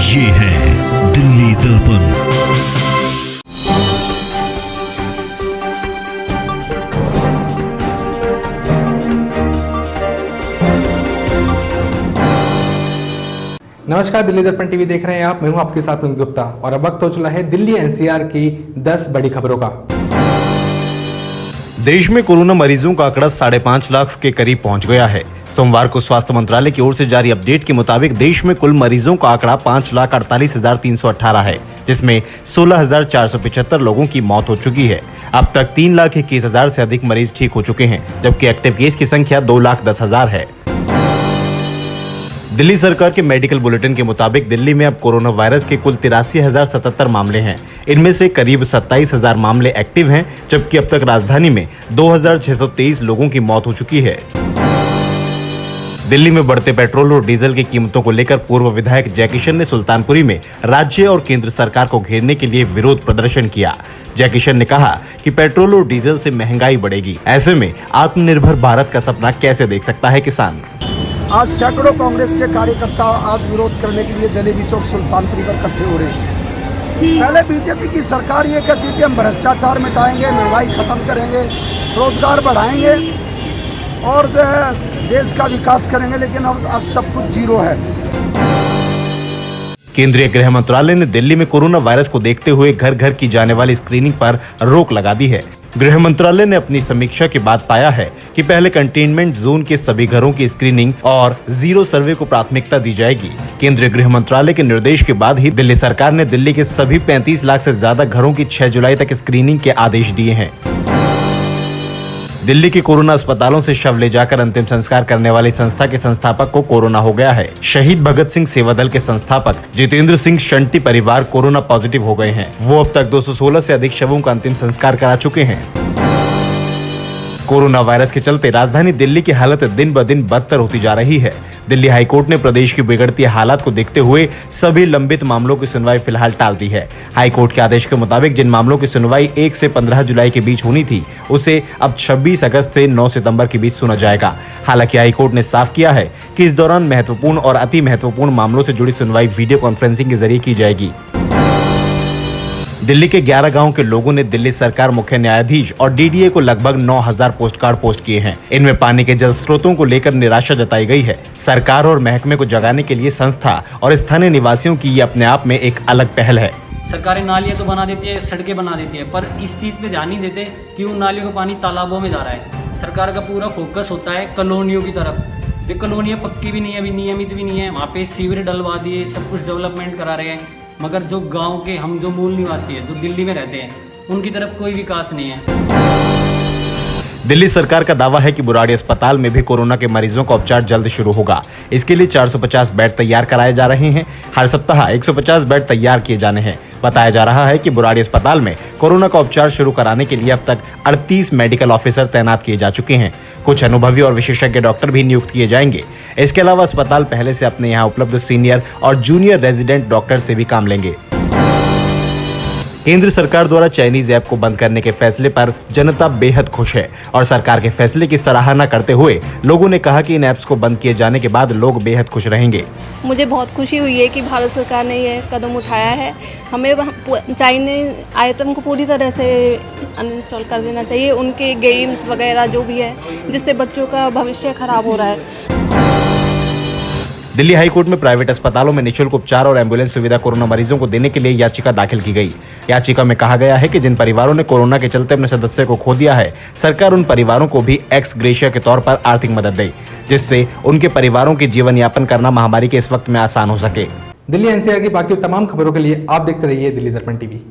ये है दिल्ली दर्पण। नमस्कार, दिल्ली दर्पण टीवी देख रहे हैं आप। मैं हूं आपके साथ पुनीत गुप्ता और अब वक्त हो चला है दिल्ली एनसीआर की 10 बड़ी खबरों का। देश में कोरोना मरीजों का आंकड़ा 5.5 लाख के करीब पहुंच गया है। सोमवार को स्वास्थ्य मंत्रालय की ओर से जारी अपडेट के मुताबिक देश में कुल मरीजों का आंकड़ा 5,48,318 है, जिसमें 16,475 लोगों की मौत हो चुकी है। अब तक 3,21,000 से अधिक मरीज ठीक हो चुके हैं, जबकि एक्टिव केस की संख्या 2,10,000 है। दिल्ली सरकार के मेडिकल बुलेटिन के मुताबिक दिल्ली में अब कोरोना वायरस के कुल 83,077 मामले हैं। इनमें से करीब 27,000 मामले एक्टिव हैं, जबकि अब तक राजधानी में 2,623 लोगों की मौत हो चुकी है। दिल्ली में बढ़ते पेट्रोल और डीजल की कीमतों को लेकर पूर्व विधायक जयकिशन ने सुल्तानपुरी में राज्य और केंद्र सरकार को घेरने के लिए विरोध प्रदर्शन किया। जयकिशन ने कहा कि पेट्रोल और डीजल से महंगाई बढ़ेगी, ऐसे में आत्मनिर्भर भारत का सपना कैसे देख सकता है किसान। आज सैकड़ों कांग्रेस के कार्यकर्ता आज विरोध करने के लिए जलेबी चौक सुल्तानपुरी पर इकट्ठे हो रहे हैं। पहले बीजेपी की सरकार ये कहती थी हम भ्रष्टाचार मिटाएंगे, महंगाई खत्म करेंगे, रोजगार बढ़ाएंगे और जो है देश का विकास करेंगे, लेकिन अब आज सब कुछ जीरो है। केंद्रीय गृह मंत्रालय ने दिल्ली में कोरोना वायरस को देखते हुए घर घर की जाने वाली स्क्रीनिंग पर रोक लगा दी है। गृह मंत्रालय ने अपनी समीक्षा के बाद पाया है कि पहले कंटेनमेंट जोन के सभी घरों की स्क्रीनिंग और जीरो सर्वे को प्राथमिकता दी जाएगी। केंद्रीय गृह मंत्रालय के निर्देश के बाद ही दिल्ली सरकार ने दिल्ली के सभी 35 लाख से ज्यादा घरों की 6 जुलाई तक स्क्रीनिंग के आदेश दिए हैं। दिल्ली के कोरोना अस्पतालों से शव ले जाकर अंतिम संस्कार करने वाली संस्था के संस्थापक को कोरोना हो गया है। शहीद भगत सिंह सेवा दल के संस्थापक जितेंद्र सिंह शंटी परिवार कोरोना पॉजिटिव हो गए हैं। वो अब तक 216 से अधिक शवों का अंतिम संस्कार करा चुके हैं। कोरोना वायरस के चलते राजधानी दिल्ली की हालत दिन ब दिन बदतर होती जा रही है। दिल्ली हाईकोर्ट ने प्रदेश की बिगड़ती हालात को देखते हुए सभी लंबित मामलों की सुनवाई फिलहाल टाल दी है। हाईकोर्ट के आदेश के मुताबिक जिन मामलों की सुनवाई 1 से 15 जुलाई के बीच होनी थी, उसे अब 26 अगस्त से 9 सितंबर के बीच सुना जाएगा। हालांकि हाईकोर्ट ने साफ किया है कि इस दौरान महत्वपूर्ण और अति महत्वपूर्ण मामलों से जुड़ी सुनवाई वीडियो कॉन्फ्रेंसिंग के जरिए की जाएगी। दिल्ली के 11 गांवों के लोगों ने दिल्ली सरकार, मुख्य न्यायाधीश और डीडीए को लगभग 9,000 पोस्ट कार्ड पोस्ट किए हैं। इनमें पानी के जल स्रोतों को लेकर निराशा जताई गई है। सरकार और महकमे को जगाने के लिए संस्था और स्थानीय निवासियों की ये अपने आप में एक अलग पहल है। सरकारें नालियां तो बना देती है, सड़कें बना देती है, पर इस चीज पे ध्यान नहीं देते कि उन नालियों का पानी तालाबों में जा रहा है। सरकार का पूरा फोकस होता है कॉलोनियों की तरफ। वे कॉलोनियां पक्की भी नहीं है, अभी नियमित भी नहीं है, वहाँ पे सीवर डलवा दिए, सब कुछ डेवलपमेंट करा रहे हैं, मगर जो गांव के हम जो मूल निवासी है, जो दिल्ली में रहते हैं, उनकी तरफ कोई विकास नहीं है। दिल्ली सरकार का दावा है कि बुराड़ी अस्पताल में भी कोरोना के मरीजों का उपचार जल्द शुरू होगा। इसके लिए 450 बेड तैयार कराए जा रहे हैं। हर सप्ताह 150 बेड तैयार किए जाने हैं। बताया जा रहा है कि बुराड़ी अस्पताल में कोरोना का उपचार शुरू कराने के लिए अब तक 38 मेडिकल ऑफिसर तैनात किए जा चुके हैं। कुछ अनुभवी और विशेषज्ञ डॉक्टर भी नियुक्त किए जाएंगे। इसके अलावा अस्पताल पहले से अपने यहाँ उपलब्ध सीनियर और जूनियर रेजिडेंट डॉक्टर से भी काम लेंगे। केंद्र सरकार द्वारा चाइनीज ऐप को बंद करने के फैसले पर जनता बेहद खुश है और सरकार के फैसले की सराहना करते हुए लोगों ने कहा कि इन ऐप्स को बंद किए जाने के बाद लोग बेहद खुश रहेंगे। मुझे बहुत खुशी हुई है कि भारत सरकार ने ये कदम उठाया है। हमें चाइनीज आइटम को पूरी तरह से अनइंस्टॉल कर देना चाहिए। उनके गेम्स वगैरह जो भी है, जिससे बच्चों का भविष्य खराब हो रहा है। दिल्ली हाईकोर्ट में प्राइवेट अस्पतालों में निःशुल्क उपचार और एम्बुलेंस सुविधा कोरोना मरीजों को देने के लिए याचिका दाखिल की गई। याचिका में कहा गया है कि जिन परिवारों ने कोरोना के चलते अपने सदस्य को खो दिया है, सरकार उन परिवारों को भी एक्स ग्रेशिया के तौर पर आर्थिक मदद दे, जिससे उनके परिवारों के जीवन यापन करना महामारी के इस वक्त में आसान हो सके। दिल्ली एनसीआर की बाकी तमाम खबरों के लिए आप देखते रहिए दिल्ली दर्पण टीवी।